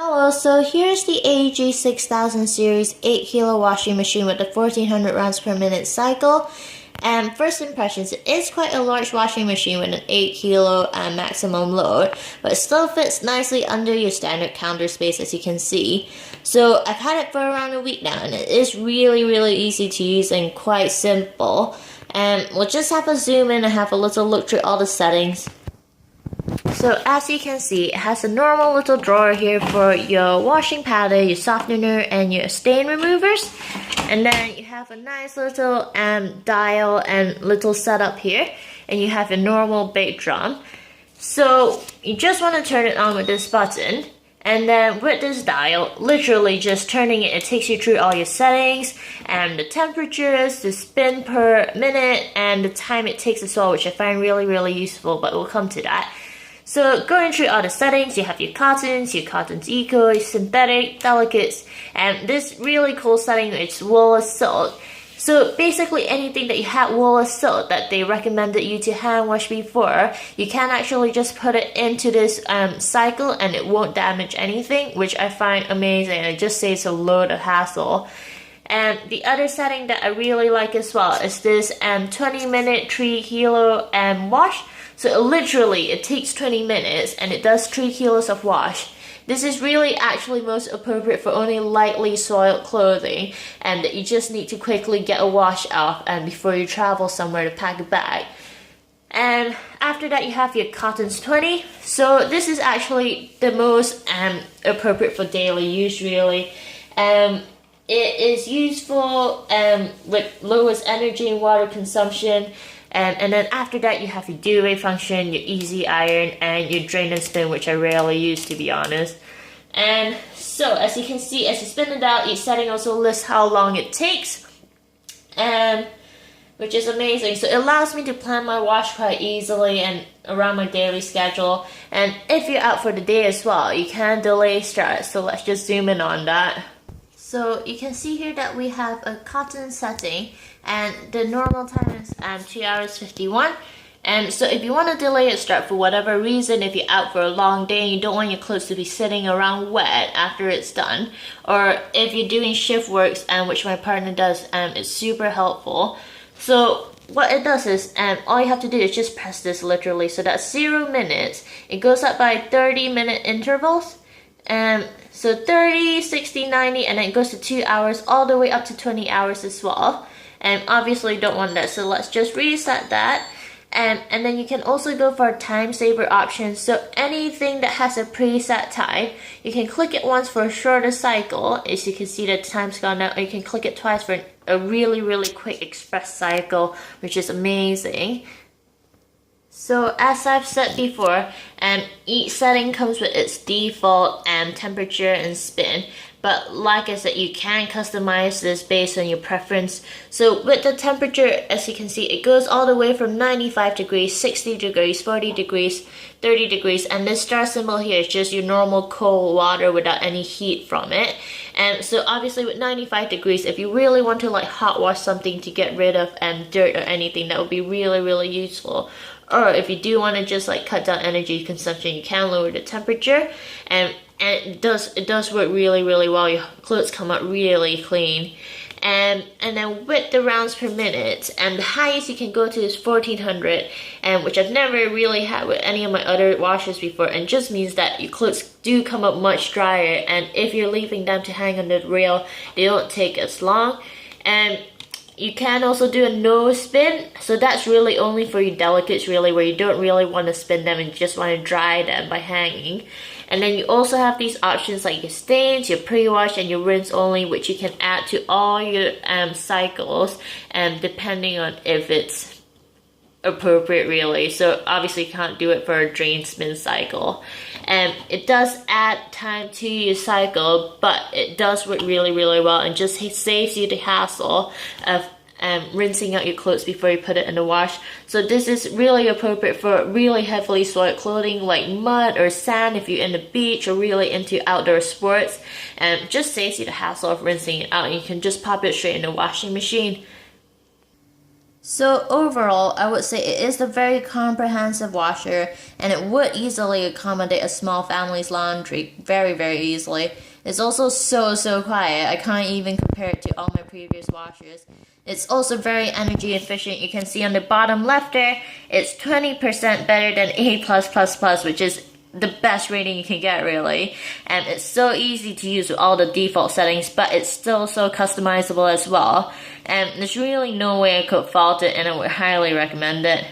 Hello, so here's the AEG 6000 series 8 kilo washing machine with the 1400 rounds per minute cycle. And first impressions, it is quite a large washing machine with an 8 kilo maximum load, but it still fits nicely under your standard counter space, as you can see. So I've had it for around a week now, and it is really easy to use and quite simple. And we'll just have a zoom in and have a little look through all the settings. So as you can see, it has a normal little drawer here for your washing powder, your softener, and your stain removers. And then you have a nice little dial and little setup here. And you have a normal big drum. So you just want to turn it on with this button. And then with this dial, literally just turning it, it takes you through all your settings and the temperatures, the spin per minute, and the time it takes as well, which I find really useful, but we'll come to that. So going through all the settings, you have your cottons eco, synthetic, delicates, and this really cool setting is wool or silk. So basically anything that you have wool or silk that they recommended you to hand wash before, you can actually just put it into this cycle and it won't damage anything, which I find amazing. It just saves a load of hassle. And the other setting that I really like as well is this 20-minute 3 kilo wash. So literally it takes 20 minutes and it does 3 kilos of wash. This is really actually most appropriate for only lightly soiled clothing and that you just need to quickly get a wash off and before you travel somewhere to pack a bag. And after that you have your cottons 20. So this is actually the most appropriate for daily use really. It is useful with lowest energy and water consumption. And then after that you have your do-away function, your easy iron, and your drain and spin, which I rarely use to be honest. And so as you can see, as you spin it out, each setting also lists how long it takes, which is amazing. So it allows me to plan my wash quite easily and around my daily schedule. And if you're out for the day as well, you can delay start. So let's just zoom in on that. So you can see here that we have a cotton setting and the normal time is 2 hours 51. And so if you want to delay it start for whatever reason, if you're out for a long day and you don't want your clothes to be sitting around wet after it's done, or if you're doing shift works, which my partner does, it's super helpful. So what it does is, all you have to do is just press this literally. So that's 0 minutes. It goes up by 30-minute intervals. So 30, 60, 90, and then it goes to 2 hours, all the way up to 20 hours as well. And obviously don't want that, so let's just reset that. And then you can also go for time saver options. So anything that has a preset time, you can click it once for a shorter cycle, as you can see the time's gone out, or you can click it twice for a really quick express cycle, which is amazing. So as I've said before, each setting comes with its default temperature and spin. But like I said, you can customize this based on your preference. So with the temperature, as you can see, it goes all the way from 95 degrees, 60 degrees, 40 degrees, 30 degrees. And this star symbol here is just your normal cold water without any heat from it. And so obviously with 95 degrees, if you really want to like hot wash something to get rid of dirt or anything, that would be really useful. Or if you do want to just like cut down energy consumption, you can lower the temperature, and it does work really well. Your clothes come out really clean. And then with the rounds per minute, and the highest you can go to is 1400, which I've never really had with any of my other washers before, and just means that your clothes do come up much drier, and if you're leaving them to hang on the rail, they don't take as long. And you can also do a no spin, so that's really only for your delicates really, where you don't really want to spin them and you just want to dry them by hanging. And then you also have these options like your stains, your pre-wash, and your rinse only, which you can add to all your cycles, depending on if it's appropriate really. So obviously you can't do it for a drain spin cycle. It does add time to your cycle, but it does work really well and just saves you the hassle of rinsing out your clothes before you put it in the wash. So this is really appropriate for really heavily soiled clothing like mud or sand if you're in the beach or really into outdoor sports, and just saves you the hassle of rinsing it out, and you can just pop it straight in the washing machine. So overall, I would say it is a very comprehensive washer, and it would easily accommodate a small family's laundry very, very easily. It's also so quiet. I can't even compare it to all my previous washers. It's also very energy efficient. You can see on the bottom left there, it's 20% better than A+++, which is the best rating you can get, really. And it's so easy to use with all the default settings, but it's still so customizable as well. And there's really no way I could fault it, and I would highly recommend it.